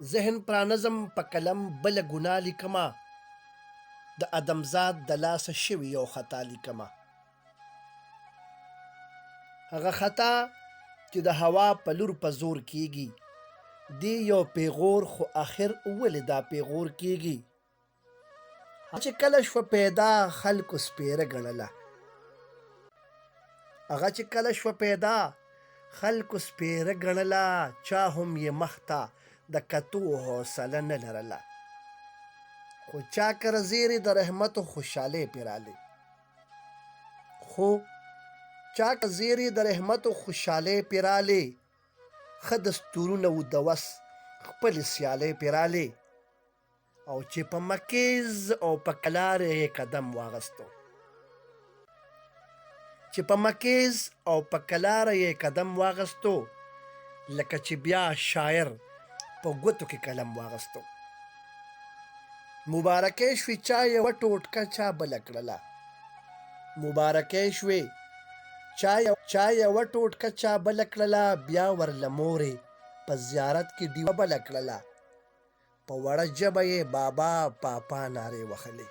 ذهن پرانظم په قلم بله ګناه لیکمه، د ادمزاد د لاسه شوي یو خطا لیکمه. هغه خطا چې د هوا په لور په زور کیږي، دی یو پیغور خو آخر ولې دا پیغور کیږي. چې کله شوه پیدا خلکو سپیره ګڼله، هغه چې کله شوه پیدا خلکو سپیره ګڼله، چا هم یې مخته د کتو حوصله نه لرله. خو چا کره زیرې د رحمت و خوشحالۍ پې رالی، خو چا که زیرې د رحمت و خوشحالۍ پې رالی، ښه دستورونه و د وس خپلې سیالۍ پې رالی. او چې په مکیز او په کلاره یې قدم واغستو، چې په مکیز او په کلاره یې قدم واغستو، لکه چې بیا شاعر په ګوتو کې قلم واغستو. مبارکۍ شوې چا یوه ټوټکه چا بله کړله، مبارکۍ شوې چا یوه ټوټکه چا بله کړله، بیا ورله مورې په زیارت کې ډیوه بله کړله. په وړه ژبه یې بابا پاپا نارې وهلې،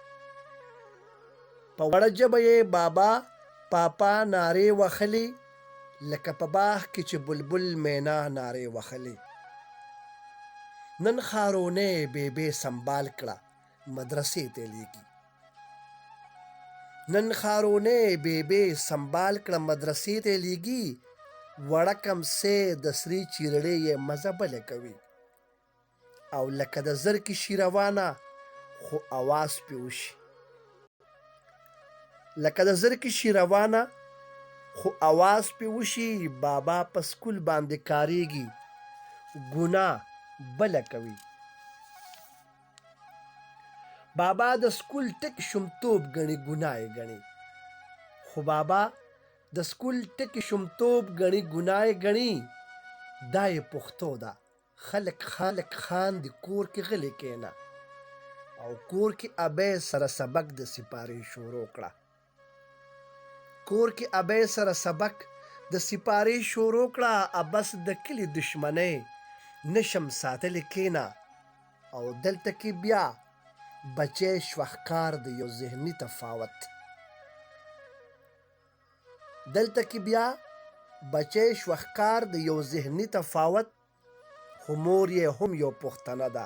په وړه ژبه یې بابا پاپا نارې وهلې، لکه په باغ کې چې بلبل مینا نارې وهلې. نن ښارونی بیبې سنبال کړه مدرسې ته لیږي، نن ښارونی بیبې سنبال کړه مدرسې ته لیږي، وړه کمسۍ د سرې چیرړې یې مزه بله کوي. او لکه د زرکې شي روانه خو اواز پې وشي، لکه د زرکې شي روانه خو اواز پې وشي، بابا په سکول باندې کاریږي ګناه بله کوي. بابا د سکول ټکي شومتوب ګڼي ګناه یې ګڼي، خو بابا د سکول ټکي شومتوب ګڼي ګناه یې ګڼي. دا یې پښتو ده خلک خاندي کور کې غلی کېنه، او کور کې ابۍ سره سبق د سپارې شروع کړه، کور کې ابۍ سره سبق د سپارې شروع کړه. ابس د کلي دشمنۍ نشم ساتلی کېنه، او دلته کې بیا بچی شوهکار د یو ذهني تفاوت، دلته کې بیا بچی شوهکار د یو ذهني تفاوت، خو مور یې هم یو پښتنه ده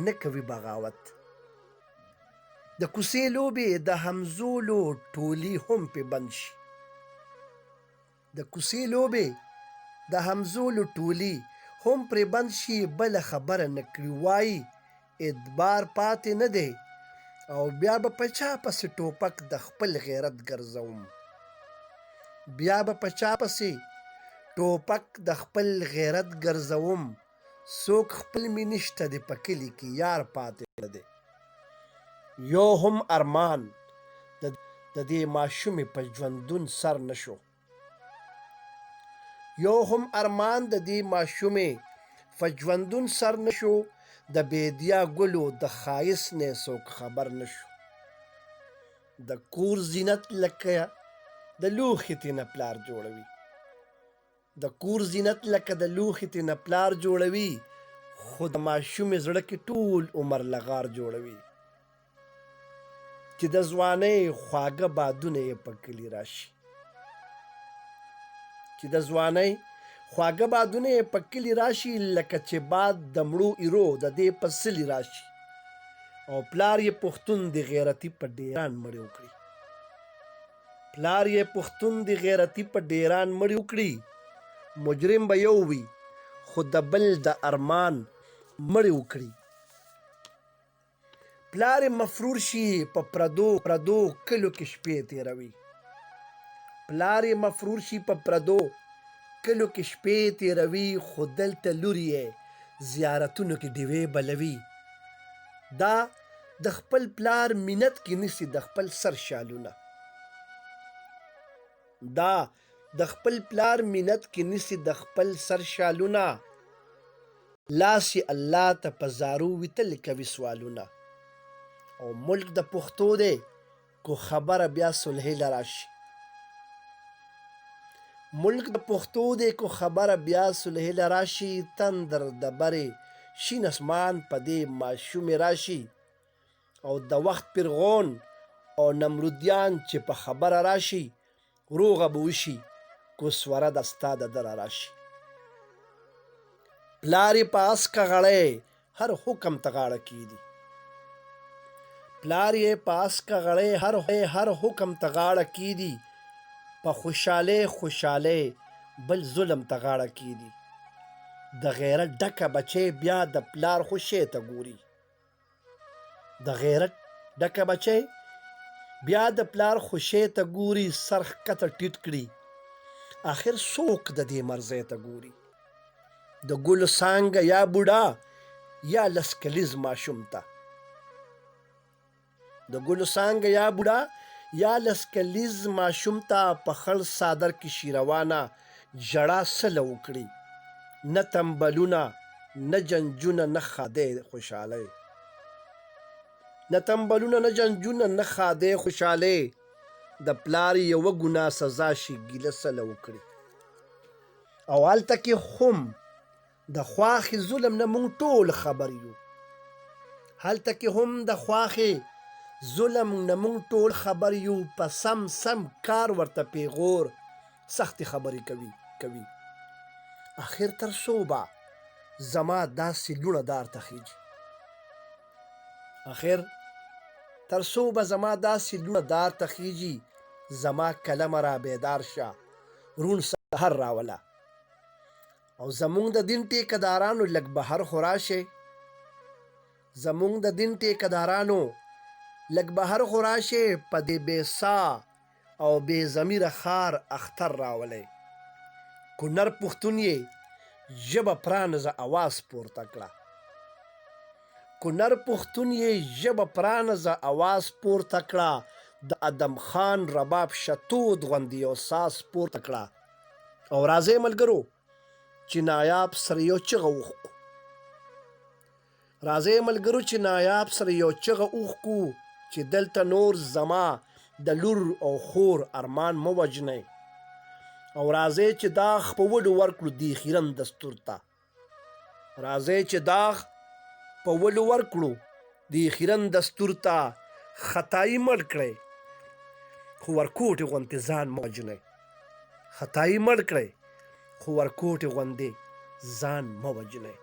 نه کوي بغاوت. د کوڅې لوبې د همزولو ټولي هم پې بند شي، د کوڅې لوبې د همزولو ټولي هم پرې بند شي، بله خبره نه کړي وایي اعتبار پاتې نه دی، او بیا به په چا پسې ټوپک د خپل غیرت ګرځوم، بیا به په چا پسې ټوپک د خپل غیرت ګرځوم. څوک خپل مې نشته دی په کلي کې یار پاتې نه دی، یو هم ارمان د دې ماشومې په ژوندون سر نشو، یو هم ارمان د دې ماشومې په ژوندون سر نشو، د بیدیا ګلو د ښایست نه څوک خبر نشو. د کور زینت لکه د لوښي تېنه پلار جوړوي، د کور زینت لکه د لوښي تېنه پلار جوړوي، خو د ماشومې زړه کې ټول عمر لغار جوړوي. چې د ځوانۍ خواږه بادونه یې په کلي راشي، چې د ځوانۍ خواږه بادونه یې په کلي راشي، لکه چې باد د مړو ایرو د دې په سلي راشي. او پلار یې پښتون د غیرتي په ډیران مړی وکړي، پلار یې پښتون د غیرتي په ډیران مړی وکړي. مجرم به یو وي خو د بل د ارمان مړی وکړي. پلار یې مفرور شي په پردو کلو کې شپې تیروي، پلار یې مفرور شي په پردو کلو کې شپې تیروي، خو دلته لور یې زیارتونو کې ډیوې بلوي. دا د خپل پلار مینت کې نیسي د خپل سر شالونه، دا د خپل پلار مینت کې نیسي د خپل سر شالونه. لاس یې الله ته په زارو وي تل کوي سوالونه، او ملک د پښتو دی کو خبره بیا صلحې له راشي، ملک د پښتو دی کو خبره بیا صلحې له راشي. تندر د برې شین اسمان په دې ماشومې راشي او د وخت پیرغون او نمرودیان چې په خبره راشي روغه به وشي کوسوره د ستا د دره راشي. پلار یې په اسکه غړی هر حکم ته غاړه کیدي. پلار یې په اسکه غړی هر حکم ته غاړه کیدي. په خوشحالی بل ظلم ته غاړه کیدي. د غیرت ډکه بچی بیا د پلار خوشی ته ګوري. د غیرت ډکه بچی بیا د پلار خوشی ته ګوري. سر ښکته ټیټ کړي آخر څوک د دې مرضی ته ګوري. د ګلو څانګه یا بوډا یا لس کلیز ماشوم ته. د ګلو څانګه یا بوډا یا لس کلیز ماشوم ته په خړ څادر کې شیروانه ژړا سله وکړي. نه تنبلونه نه جنجونه نه ښادۍ خوشحالۍ. نه تنبلونه نه جنجونه نه ښادۍ خوشحالۍ. د پلار یوه ګناه سزا شي ګیله سله وکړي. او هلته کې هم د خواښې ظلم نه مونږ ټول خبر یو. هلته کې هم د خواښې ظلم نه مونږ ټول خبر یو. په سم کار ورته پیغور سختې خبرې کوي. آخر تر څو به زما داسې لوڼه دار ته خیږي. آخر تر څو به زما داسې لوڼه دار ته خیږي. زما کلمه را بیدار شه روڼ سحر راوله. او زمونږ د دین ټیکدارانو لږ بهر خو راشئ. زمونږ د دین ټیکدارانو لږ بهر خو راشئ. په دې بې ساه او بې ضمیره ښار اختر راولئ. کونړ پښتون یې ژبه پرانیزه اواز پورته کړه. کونړ پښتون یې ژبه پرانیزه اواز پورته کړه. د ادم خان رباب شتود غوندې یو ساز پورته کړه. او راځئ ملګرو چې نایاب سره یو چغه وښکو. راځئ ملګرو چې نایاب سره یو چغه وښکو چې دلته نور زما د لور او خور ارمان مه وژنئ. او راځئ چې داغ په وډو ورکړو دې خیرن دستور ته. راځئ چې داغ په وډو ورکړو دې خیرن دستور ته. خطایي مړ کړئ خو ورکوټې غوندې ځان مه وژنئ. خطایي مړ کړئ خو ورکوټې غوندې ځان مه وژنئ.